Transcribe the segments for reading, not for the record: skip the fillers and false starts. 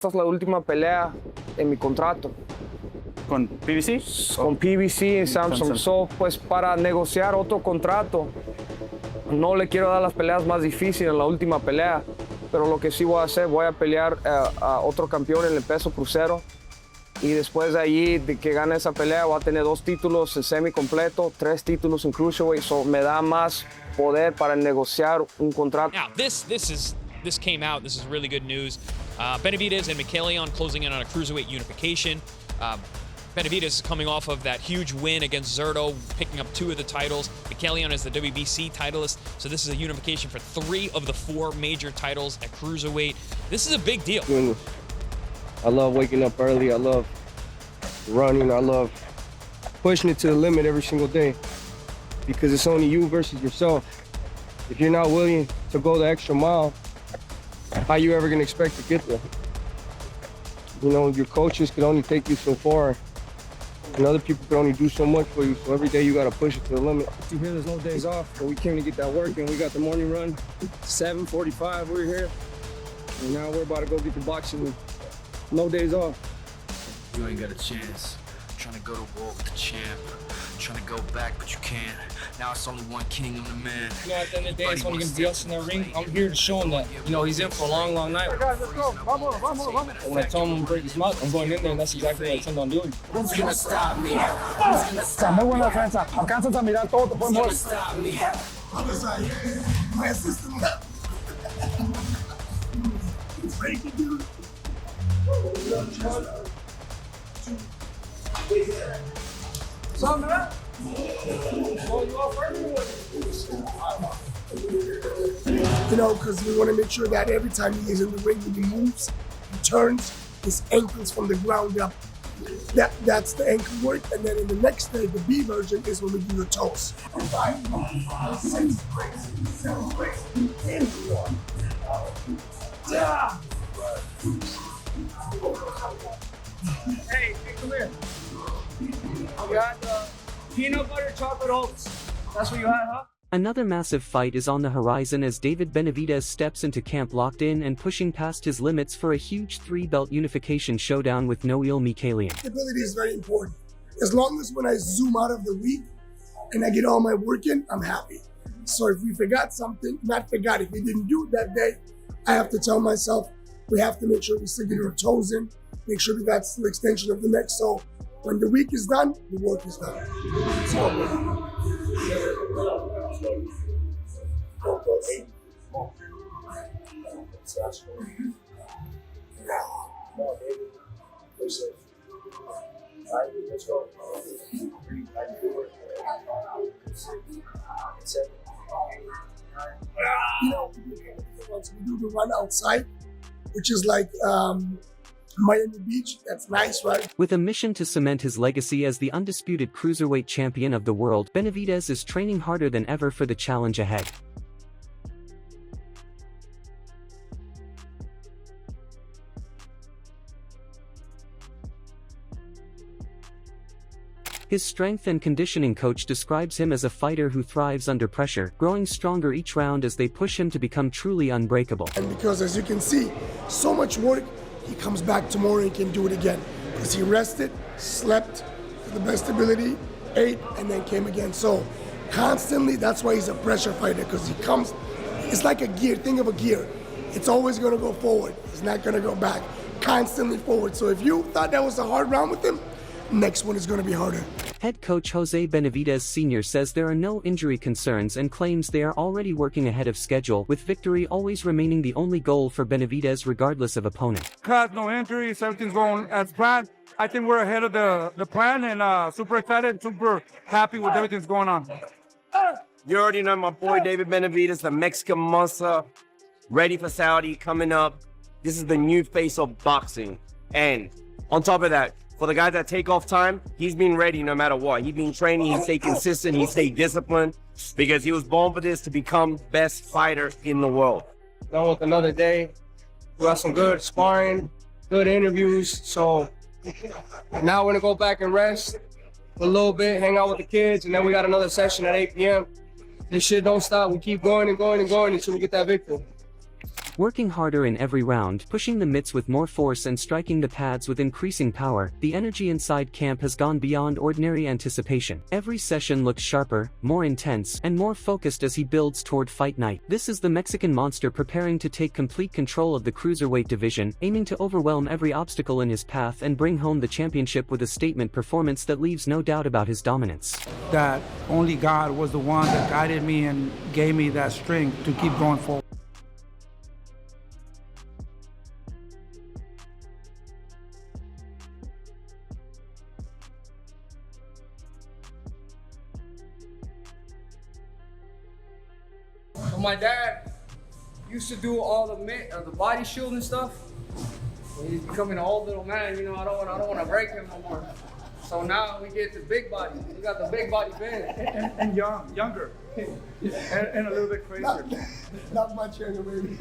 Esta es la última pelea en mi contrato. ¿Con PBC? Con PBC y Samsung. So, pues para negociar otro contrato, no le quiero dar las peleas más difíciles en la última pelea, pero lo que sí voy a hacer, voy a pelear a otro campeón en el peso crucero. Y después de allí, de que gane esa pelea, voy a tener 2 títulos en semi completo, 3 títulos en cruiserweight. So me da más poder para negociar un contrato. Now, this came out. This is really good news. Benavidez and Mikaelian closing in on a cruiserweight unification. Benavidez is coming off of that huge win against Zerto, picking up 2 of the titles. Mikaelian is the WBC titleist, so this is a unification for 3 of the 4 major titles at cruiserweight. This is a big deal. I love waking up early. I love running. I love pushing it to the limit every single day because it's only you versus yourself. If you're not willing to go the extra mile, how you ever gonna expect to get there? You know, your coaches can only take you so far, and other people can only do so much for you. So every day you gotta push it to the limit. You hear there's no days off, but we came to get that work, and we got the morning run. 7:45, we're here, and now we're about to go get the boxing. No days off. You ain't got a chance. Trying to go to war with the champ. Trying to go back, but you can't. Now it's only one king, I'm the man. You know, at the end of the day, it's only going to be us in the ring. I'm here to show him that, you know, he's in for a long, long night. Let's go. When I told him to break his mouth, I'm going in there, and that's exactly what I intend on doing. Who's gonna stop me? Who's gonna stop Muy buena defensa. Alcanzas a mirar todo, te pueden mover. me? I was like, my assistant left. Break it, dude. You know, because we want to make sure that every time he is in the ring, when he moves, he turns his ankles from the ground up. That's the ankle work, and then in the next day, the B version is when we do the toes. 5, 6, 7, 8, 1. Hey, come here. You got peanut butter chocolate oats. That's what you had, huh? Another massive fight is on the horizon as David Benavidez steps into camp locked in and pushing past his limits for a huge 3-belt unification showdown with Noel Mikaelian. Stability is very important. As long as when I zoom out of the week and I get all my work in, I'm happy. So if we forgot something, if we didn't do it that day, I have to tell myself, we have to make sure we still get our toes in, make sure we got the extension of the neck. So when the week is done, the work is done. You know, once we do the run outside, which is like Miami Beach, that's nice, right? With a mission to cement his legacy as the undisputed cruiserweight champion of the world, Benavidez is training harder than ever for the challenge ahead. His strength and conditioning coach describes him as a fighter who thrives under pressure, growing stronger each round as they push him to become truly unbreakable. And because, as you can see, so much work, he comes back tomorrow and can do it again. Because he rested, slept to the best ability, ate, and then came again. So constantly, that's why he's a pressure fighter, because he comes, it's like a gear, think of a gear. It's always gonna go forward. It's not gonna go back, constantly forward. So if you thought that was a hard round with him, next one is gonna be harder. Head coach Jose Benavidez Sr. says there are no injury concerns and claims they are already working ahead of schedule, with victory always remaining the only goal for Benavidez regardless of opponent. No injuries, everything's going as planned. I think we're ahead of the plan and super excited, super happy with everything's going on. You already know my boy David Benavidez, the Mexican monster, ready for Saudi, coming up. This is the new face of boxing. And on top of that, for the guys that take off time, he's been ready no matter what. He's been training, he stayed consistent, he stayed disciplined, because he was born for this, to become best fighter in the world. Done with another day. We got some good sparring, good interviews. So now we're gonna go back and rest for a little bit, hang out with the kids, and then we got another session at 8 p.m. This shit don't stop. We keep going and going and going until we get that victory. Working harder in every round, pushing the mitts with more force and striking the pads with increasing power, the energy inside camp has gone beyond ordinary anticipation. Every session looks sharper, more intense, and more focused as he builds toward fight night. This is the Mexican monster preparing to take complete control of the cruiserweight division, aiming to overwhelm every obstacle in his path and bring home the championship with a statement performance that leaves no doubt about his dominance. That only God was the one that guided me and gave me that strength to keep going forward. My dad used to do all the body shield and stuff. He's becoming an old little man, you know. I don't want to break him no more. So now we get the big body. We got the big body Ben. And younger, and a little bit crazier. Not much younger, baby.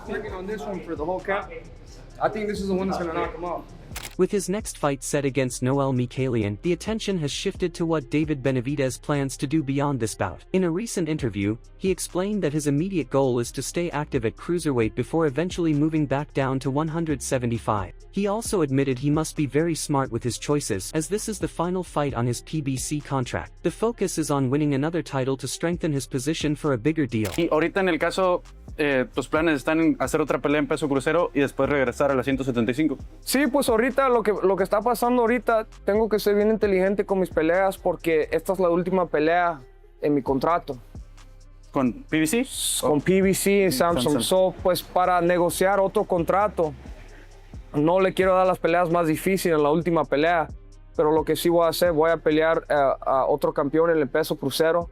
Working on this one for the whole camp. I think this is the one that's gonna knock him out. With his next fight set against Noel Mikaelian, the attention has shifted to what David Benavidez plans to do beyond this bout. In a recent interview, he explained that his immediate goal is to stay active at cruiserweight before eventually moving back down to 175. He also admitted he must be very smart with his choices, as this is the final fight on his PBC contract. The focus is on winning another title to strengthen his position for a bigger deal. Y ahorita en el caso, tus planes están en hacer otra pelea en peso crucero y después regresar a la 175. Sí, pues ahorita lo que está pasando ahorita, tengo que ser bien inteligente con mis peleas porque esta es la última pelea en mi contrato. ¿Con PBC? Con PBC y Samsung. So, pues para negociar otro contrato, no le quiero dar las peleas más difíciles en la última pelea, pero lo que sí voy a hacer, voy a pelear a otro campeón en el peso crucero.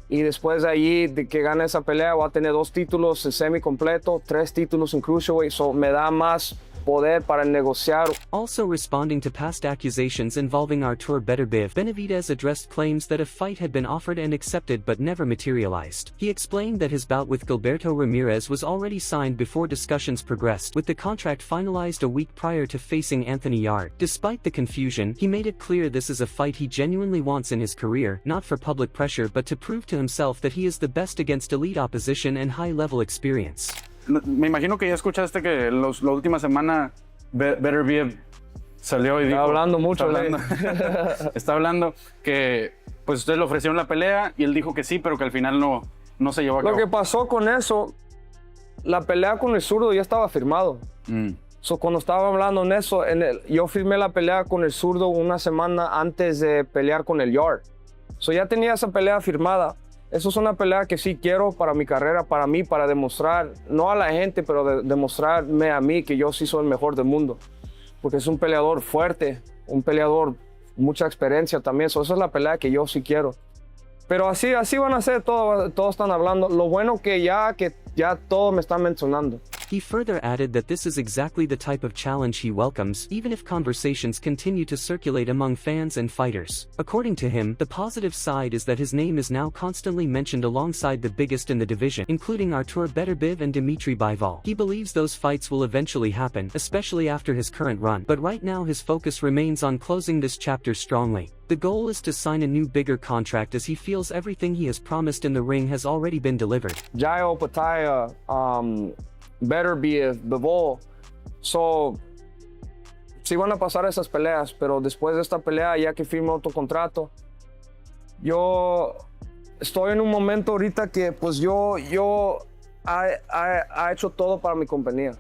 Y después de allí, de que gane esa pelea, voy a tener 2 títulos en semi completo, 3 títulos en cruiserweight, so me da más poder para negociar. Also responding to past accusations involving Artur Beterbiev, Benavidez addressed claims that a fight had been offered and accepted but never materialized. He explained that his bout with Gilberto Ramirez was already signed before discussions progressed, with the contract finalized a week prior to facing Anthony Yard. Despite the confusion, he made it clear this is a fight he genuinely wants in his career, not for public pressure but to prove to himself that he is the best against elite opposition and high-level experience. Me imagino que ya escuchaste que la última semana Beterbiev salió y dijo... Está hablando mucho. Está hablando que pues ustedes le ofrecieron la pelea y él dijo que sí, pero que al final no se llevó a cabo. Lo que pasó con eso, la pelea con el zurdo ya estaba firmado. So, cuando estaba hablando en eso, yo firmé la pelea con el zurdo una semana antes de pelear con el Yard. So, ya tenía esa pelea firmada. Eso es una pelea que sí quiero para mi carrera, para mí, para demostrar, no a la gente, pero demostrarme a mí que yo sí soy el mejor del mundo. Porque es un peleador fuerte, un peleador mucha experiencia también. So, esa es la pelea que yo sí quiero. Pero así van a ser, todos están hablando. Lo bueno que ya todos me están mencionando. He further added that this is exactly the type of challenge he welcomes, even if conversations continue to circulate among fans and fighters. According to him, the positive side is that his name is now constantly mentioned alongside the biggest in the division, including Artur Beterbiev and Dimitri Bivol. He believes those fights will eventually happen, especially after his current run, but right now his focus remains on closing this chapter strongly. The goal is to sign a new bigger contract as he feels everything he has promised in the ring has already been delivered. Jayo Pataya, Beterbiev, Bivol. So, sí van a pasar esas peleas, pero después de esta pelea, ya que firme otro contrato, yo estoy en un momento ahorita que pues yo ha hecho todo para mi compañía.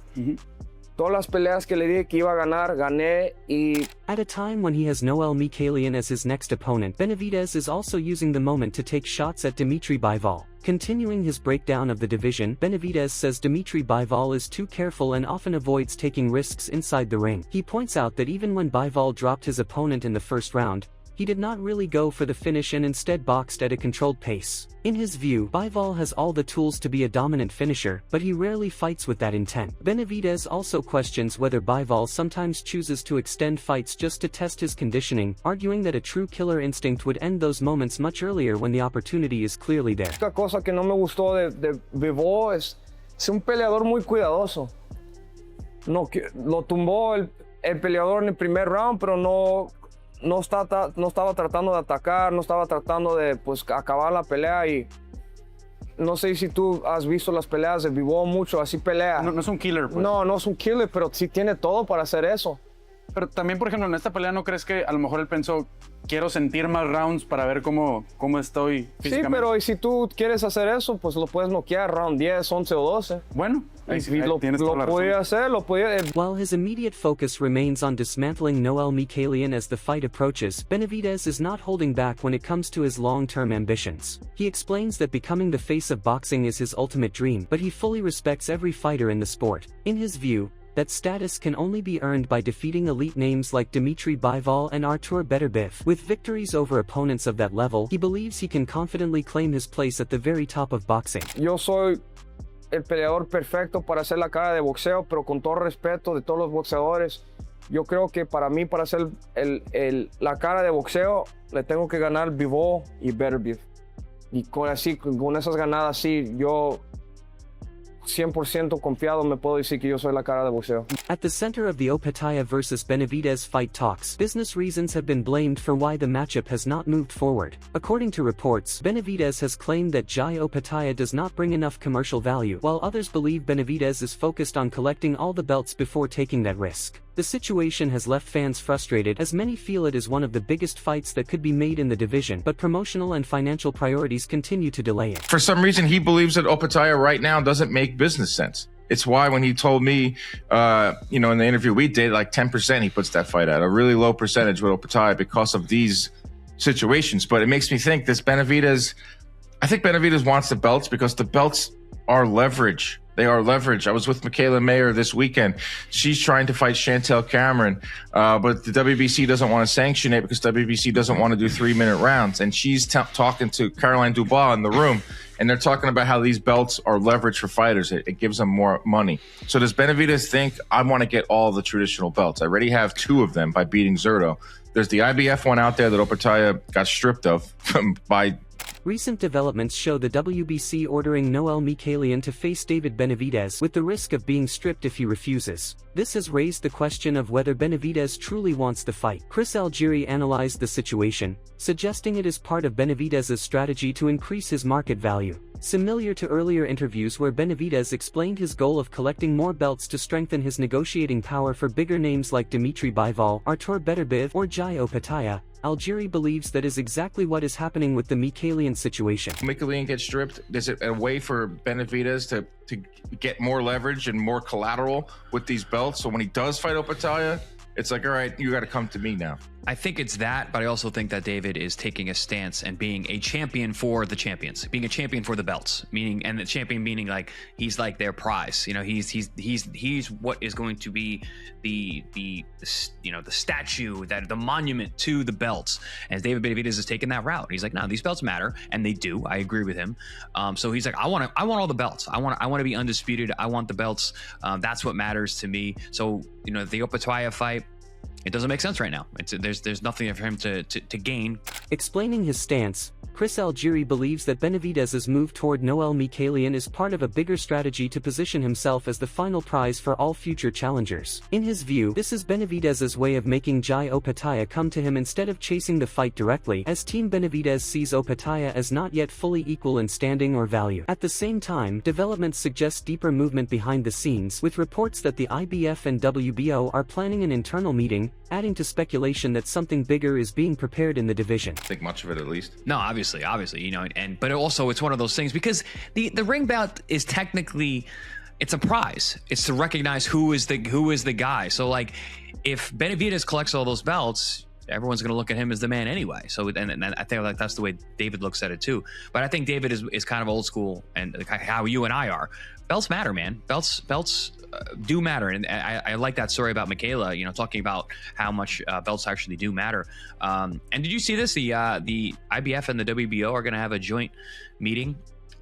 Todas las peleas que le dije que iba a ganar, gané y... At a time when he has Noel Mikaelian as his next opponent, Benavidez is also using the moment to take shots at Dimitri Bivol. Continuing his breakdown of the division, Benavidez says Dimitri Bivol is too careful and often avoids taking risks inside the ring. He points out that even when Bivol dropped his opponent in the first round, he did not really go for the finish and instead boxed at a controlled pace. In his view, Bivol has all the tools to be a dominant finisher, but he rarely fights with that intent. Benavidez also questions whether Bivol sometimes chooses to extend fights just to test his conditioning, arguing that a true killer instinct would end those moments much earlier when the opportunity is clearly there. Otra cosa que no me gustó de Bivol es un peleador muy cuidadoso. No, lo tumbó el peleador en el primer round, pero no estaba tratando de atacar, no estaba tratando de pues acabar la pelea y no sé si tú has visto las peleas de Bivol mucho, así pelea. No, no es un killer, pues. No, no es un killer, pero sí tiene todo para hacer eso. Pero también, por ejemplo, en esta pelea, ¿no crees que a lo mejor él pensó, quiero sentir más rounds para ver cómo estoy físicamente? Sí, pero y si tú quieres hacer eso, pues lo puedes noquear round 10, 11 o 12. Bueno, ahí lo tienes toda la podía razón. hacer, lo podía... While his immediate focus remains on dismantling Noel Mikaelian as the fight approaches, Benavidez is not holding back when it comes to his long-term ambitions. He explains that becoming the face of boxing is his ultimate dream, but he fully respects every fighter in the sport. In his view, that status can only be earned by defeating elite names like Dimitri Bivol and Artur Beterbiev. With victories over opponents of that level, he believes he can confidently claim his place at the very top of boxing. Yo soy el peleador perfecto para hacer la cara de boxeo, pero con todo respeto de todos los boxeadores, yo creo que para mí, para hacer la cara de boxeo, le tengo que ganar Bivol y Beterbiev. Y con esas ganadas, sí, yo 100% confiado me puedo decir que yo soy la cara de boxeo. At the center of the Opataya vs Benavidez fight talks, business reasons have been blamed for why the matchup has not moved forward. According to reports, Benavidez has claimed that Jai Opataya does not bring enough commercial value, while others believe Benavidez is focused on collecting all the belts before taking that risk. The situation has left fans frustrated as many feel it is one of the biggest fights that could be made in the division, but promotional and financial priorities continue to delay it. For some reason, he believes that Opataya right now doesn't make business sense. It's why when he told me, in the interview we did, like 10% he puts that fight at, a really low percentage with Opataya because of these situations. But it makes me think I think Benavidez wants the belts because the belts are leverage. They are leverage. I was with Michaela Mayer this weekend. She's trying to fight Chantel Cameron, but the WBC doesn't want to sanction it because WBC doesn't want to do 3-minute rounds. And she's talking to Caroline Dubois in the room, and they're talking about how these belts are leverage for fighters. It gives them more money. So does Benavidez think, I want to get all the traditional belts? I already have 2 of them by beating Zurdo. There's the IBF one out there that Opataya got stripped of by... Recent developments show the WBC ordering Noel Mikaelian to face David Benavidez with the risk of being stripped if he refuses. This has raised the question of whether Benavidez truly wants the fight. Chris Algieri analyzed the situation, suggesting it is part of Benavidez's strategy to increase his market value. Similar to earlier interviews where Benavidez explained his goal of collecting more belts to strengthen his negotiating power for bigger names like Dimitri Bivol, Artur Beterbiev, or Jai Opataya, Algieri believes that is exactly what is happening with the Mikaelian situation. Mikaelian gets stripped. Is it a way for Benavidez to get more leverage and more collateral with these belts? So when he does fight Opataya, it's like, all right, you got to come to me now. I think it's that, but I also think that David is taking a stance and being a champion for the champions, being a champion for the belts, and the champion meaning like he's like their prize. He's what is going to be the statue, that the monument to the belts. And David Benavidez is taking that route. He's like, no, these belts matter, and they do. I agree with him. So he's like, I want all the belts. I want to be undisputed. I want the belts. That's what matters to me. So the Opataya fight, it doesn't make sense right now. There's nothing for him to gain. Explaining his stance, Chris Algieri believes that Benavidez's move toward Noel Mikaelian is part of a bigger strategy to position himself as the final prize for all future challengers. In his view, this is Benavidez's way of making Jai Opataya come to him instead of chasing the fight directly, as Team Benavidez sees Opataya as not yet fully equal in standing or value. At the same time, developments suggest deeper movement behind the scenes, with reports that the IBF and WBO are planning an internal meeting, adding to speculation that something bigger is being prepared in the division. Think much of it, at least. No, obviously, but also it's one of those things because the ring belt is technically, it's a prize. It's to recognize who is the guy. So like, if Benavidez collects all those belts, everyone's going to look at him as the man anyway. So and I think like that's the way David looks at it too. But I think David is kind of old school, and how you and I are. Belts matter, man. Belts do matter, and I like that story about Michaela. Talking about how much belts actually do matter. And did you see this? The IBF and the WBO are going to have a joint meeting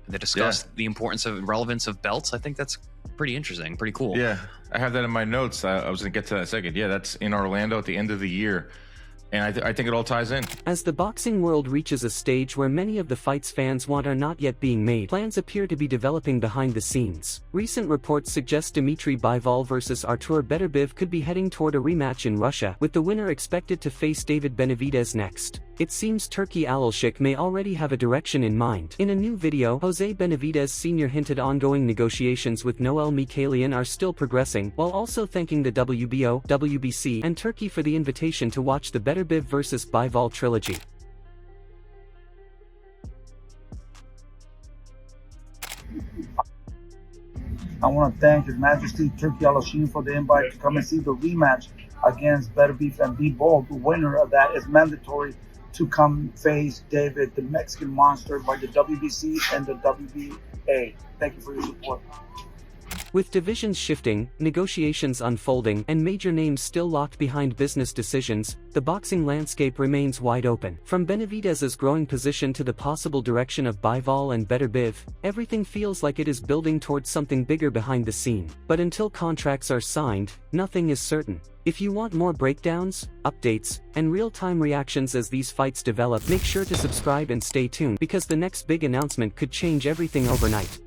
that discuss the importance and relevance of belts. I think that's pretty interesting, pretty cool. Yeah, I have that in my notes. I was going to get to that in a second. Yeah, that's in Orlando at the end of the year. And I think it all ties in. As the boxing world reaches a stage where many of the fights fans want are not yet being made, plans appear to be developing behind the scenes. Recent reports suggest Dimitri Bivol vs Artur Beterbiev could be heading toward a rematch in Russia, with the winner expected to face David Benavidez next. It seems Turki Alalshik may already have a direction in mind. In a new video, Jose Benavidez Sr. hinted ongoing negotiations with Noel Mikaelian are still progressing, while also thanking the WBO, WBC, and Turkey for the invitation to watch the Beterbiev vs. Bivol trilogy. I want to thank His Majesty Turki Alalshik for the invite to come and see the rematch against Beterbiev and Bivol. The winner of that is mandatory to come face David, the Mexican Monster, by the WBC and the WBA. Thank you for your support. With divisions shifting, negotiations unfolding, and major names still locked behind business decisions, the boxing landscape remains wide open. From Benavidez's growing position to the possible direction of Bivol and Beterbiev, everything feels like it is building towards something bigger behind the scene. But until contracts are signed, nothing is certain. If you want more breakdowns, updates, and real-time reactions as these fights develop, make sure to subscribe and stay tuned, because the next big announcement could change everything overnight.